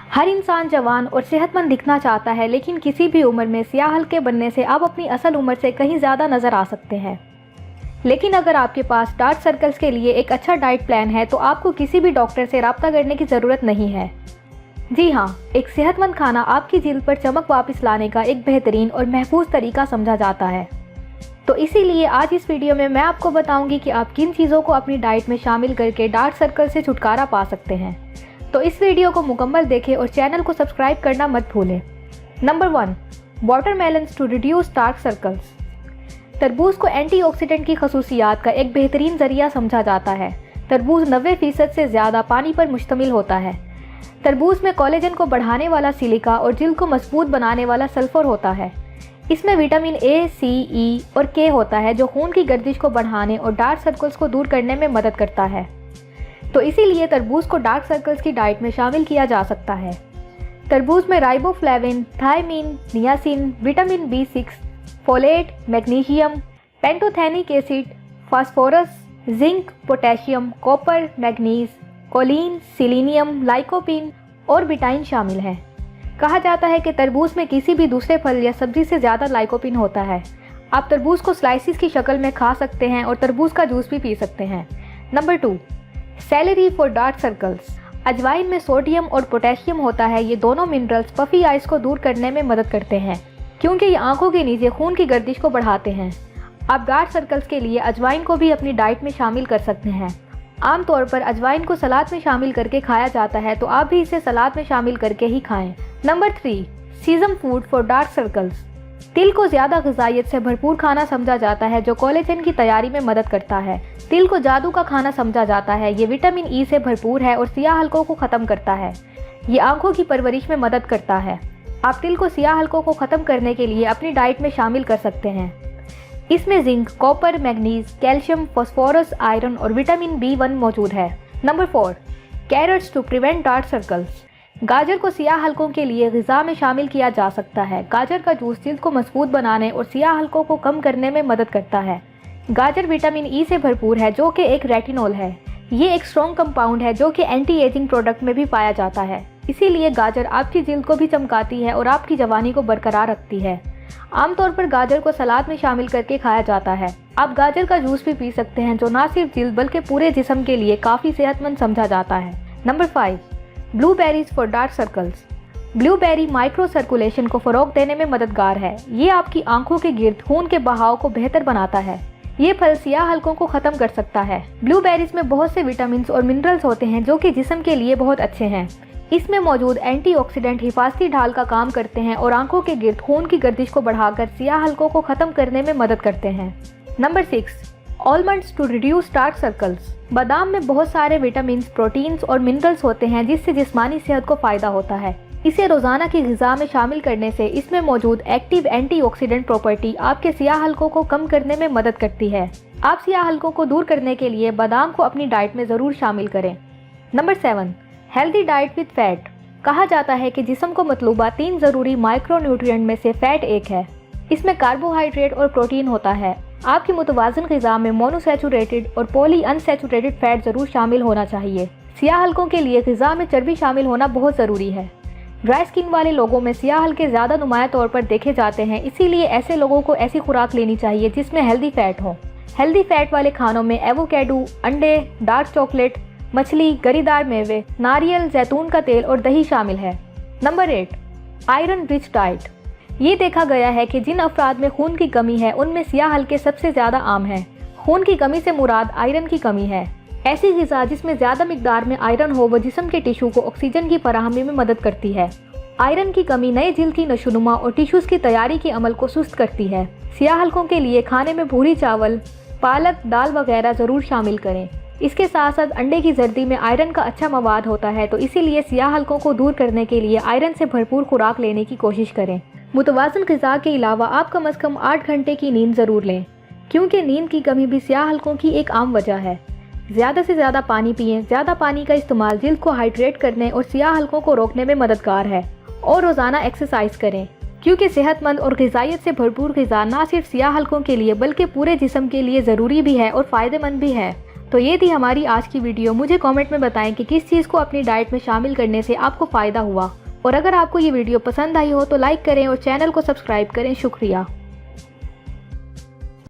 हर इंसान जवान और सेहतमंद दिखना चाहता है, लेकिन किसी भी उम्र में सियाह हल्के बनने से आप अपनी असल उम्र से कहीं ज़्यादा नज़र आ सकते हैं। लेकिन अगर आपके पास डार्क सर्कल्स के लिए एक अच्छा डाइट प्लान है तो आपको किसी भी डॉक्टर से रब्ता करने की ज़रूरत नहीं है। जी हाँ, एक सेहतमंद खाना आपकी जिल्द पर चमक वापस लाने का एक बेहतरीन और महफूज तरीका समझा जाता है। तो इसीलिए आज इस वीडियो में मैं आपको बताऊंगी कि आप किन चीज़ों को अपनी डाइट में शामिल करके डार्क सर्कल से छुटकारा पा सकते हैं। तो इस वीडियो को मुकम्मल देखें और चैनल को सब्सक्राइब करना मत भूलें। Number 1, watermelons to reduce dark circles. तरबूज को एंटीऑक्सीडेंट की खसूसियात का एक बेहतरीन जरिया समझा जाता है। तरबूज 90% से ज़्यादा पानी पर मुश्तमिल होता है। तरबूज में कोलेजन को बढ़ाने वाला सिलिका और जिल्द को मजबूत बनाने वाला सल्फर होता है। इसमें विटामिन ए, सी, ई और के होता है जो खून की गर्दिश को बढ़ाने और डार्क सर्कल्स को दूर करने में मदद करता है। तो इसीलिए तरबूज को डार्क सर्कल्स की डाइट में शामिल किया जा सकता है। तरबूज में riboflavin, thiamine, niacin, vitamin B6, folate, magnesium, pantothenic acid, phosphorus, zinc, potassium, copper, manganese, choline, selenium, lycopene और बिटाइन शामिल हैं। कहा जाता है कि तरबूज में किसी भी दूसरे फल या सब्जी से ज़्यादा लाइकोपिन होता है। आप तरबूज को स्लाइसिस की शक्ल में खा सकते हैं और तरबूज का जूस भी पी सकते हैं। Number 2, salary for dark circles. अजवाइन में सोडियम और पोटेशियम होता है। ये दोनों मिनरल्स पफी आइज को दूर करने में मदद करते हैं क्योंकि ये आंखों के नीचे खून की गर्दिश को बढ़ाते हैं। आप डार्क सर्कल्स के लिए अजवाइन को भी अपनी डाइट में शामिल कर सकते हैं। आमतौर पर अजवाइन को सलाद में शामिल करके खाया जाता है, तो आप भी इसे सलाद में शामिल करके ही खाएं। Number 3, sesame food for dark circles. तिल को ज़्यादा ग़िज़ाइयत से भरपूर खाना समझा जाता है जो कोलेजन की तैयारी में मदद करता है। तिल को जादू का खाना समझा जाता है। ये विटामिन ई से भरपूर है और सियाह हल्कों को ख़त्म करता है। ये आंखों की परवरिश में मदद करता है। आप तिल को सियाह हल्कों को ख़त्म करने के लिए अपनी डाइट में शामिल कर सकते हैं। इसमें zinc, copper, manganese, calcium, phosphorus, iron और विटामिन B1 मौजूद है। Number 4, carrots to prevent dark circles. गाजर को सियाह हल्कों के लिए ग़िज़ा में शामिल किया जा सकता है। गाजर का जूस जिल्द को मजबूत बनाने और सियाह हल्कों को कम करने में मदद करता है। गाजर विटामिन ई से भरपूर है जो कि एक रेटिनॉल है। ये एक स्ट्रॉन्ग कंपाउंड है जो कि एंटी एजिंग प्रोडक्ट में भी पाया जाता है। इसीलिए गाजर आपकी जिल्द को भी चमकाती है और आपकी जवानी को बरकरार रखती है। आमतौर पर गाजर को सलाद में शामिल करके खाया जाता है। आप गाजर का जूस भी पी सकते हैं जो न सिर्फ जिल्द बल्कि पूरे जिस्म के लिए काफ़ी सेहतमंद समझा जाता है। Number 5, blueberries for dark circles. Blueberry micro circulation को फ़रोग देने में मददगार है। ये आपकी आंखों के गिर्द खून के बहाव को बेहतर बनाता है। ये फल सियाह हल्कों को ख़त्म कर सकता है। ब्लूबेरीज में बहुत से विटामिन और मिनरल्स होते हैं जो कि जिस्म के लिए बहुत अच्छे हैं। इसमें मौजूद एंटीऑक्सीडेंट हिफाजती ढाल का काम करते हैं और आंखों के गिर्द खून की गर्दिश को बढ़ाकर सियाह हल्कों को ख़त्म करने में मदद करते हैं। Number 6, almonds to reduce dark circles. बादाम में बहुत सारे विटामिन, प्रोटीन्स और मिनरल्स होते हैं जिससे जिस्मानी सेहत को फ़ायदा होता है। इसे रोज़ाना की ग़िज़ा में शामिल करने से इसमें मौजूद एक्टिव एंटीऑक्सीडेंट प्रॉपर्टी आपके सियाह हल्कों को कम करने में मदद करती है। आप सियाह हल्कों को दूर करने के लिए बादाम को अपनी डाइट में ज़रूर शामिल करें। Number 7, healthy diet with fat. कहा जाता है कि जिस्म को मतलूबा 3 ज़रूरी माइक्रोन्यूट्रिएंट में से फैट एक है। इसमें कार्बोहाइड्रेट और प्रोटीन होता है। आपकी मुतवाज़न ग़िज़ा में मोनोसैचुरेटेड और पॉली अनसैचुरेटेड फैट ज़रूर शामिल होना चाहिए। सियाह हल्कों के लिए ग़िज़ा में चर्बी शामिल होना बहुत ज़रूरी है। ड्राई स्किन वाले लोगों में सियाह हल्के ज़्यादा नुमाया तौर पर देखे जाते हैं, इसीलिए ऐसे लोगों को ऐसी खुराक लेनी चाहिए जिसमें हेल्दी फैट हो। हेल्दी फैट वाले खानों में एवोकेडो, अंडे, डार्क चॉकलेट, मछली, गरीदार मेवे, नारियल, जैतून का तेल और दही शामिल है। Number 8, iron rich diet. ये देखा गया है कि जिन अफराद में खून की कमी है उनमें सियाह हल्के सबसे ज़्यादा आम हैं। खून की कमी से मुराद आयरन की कमी है। ऐसी ग़िज़ा जिसमें ज़्यादा मिकदार में आयरन हो वह जिस्म के टिश्यू को ऑक्सीजन की फराहमी में मदद करती है। आयरन की कमी नए जिल्द की नशोनुमा और टिश्यूज़ की तैयारी के अमल को सुस्त करती है। सियाह हल्कों के लिए खाने में भूरी चावल, पालक, दाल वगैरह ज़रूर शामिल करें। इसके साथ साथ अंडे की जर्दी में आयरन का अच्छा मवाद होता है, तो इसीलिए सियाह हल्कों को दूर करने के लिए आयरन से भरपूर खुराक लेने की कोशिश करें। मुतवाज़न ग़िज़ा के अलावा आप कम से कम 8 घंटे की नींद ज़रूर लें क्योंकि नींद की कमी भी सियाह हल्कों की एक आम वजह है। ज़्यादा से ज़्यादा पानी पिएं। ज़्यादा पानी का इस्तेमाल जिल्द को हाइड्रेट करने और सियाह हल्कों को रोकने में मददगार है। और रोज़ाना एक्सरसाइज करें क्योंकि सेहतमंद और ग़िज़ाइयत से भरपूर ग़िज़ा ना सिर्फ सियाह हल्कों के लिए बल्कि पूरे जिस्म के लिए ज़रूरी भी है और फ़ायदेमंद भी है। तो ये थी हमारी आज की वीडियो। मुझे कमेंट में बताएं कि किस चीज़ को अपनी डाइट में शामिल करने से आपको फ़ायदा हुआ। और अगर आपको ये वीडियो पसंद आई हो तो लाइक करें और चैनल को सब्सक्राइब करें। शुक्रिया।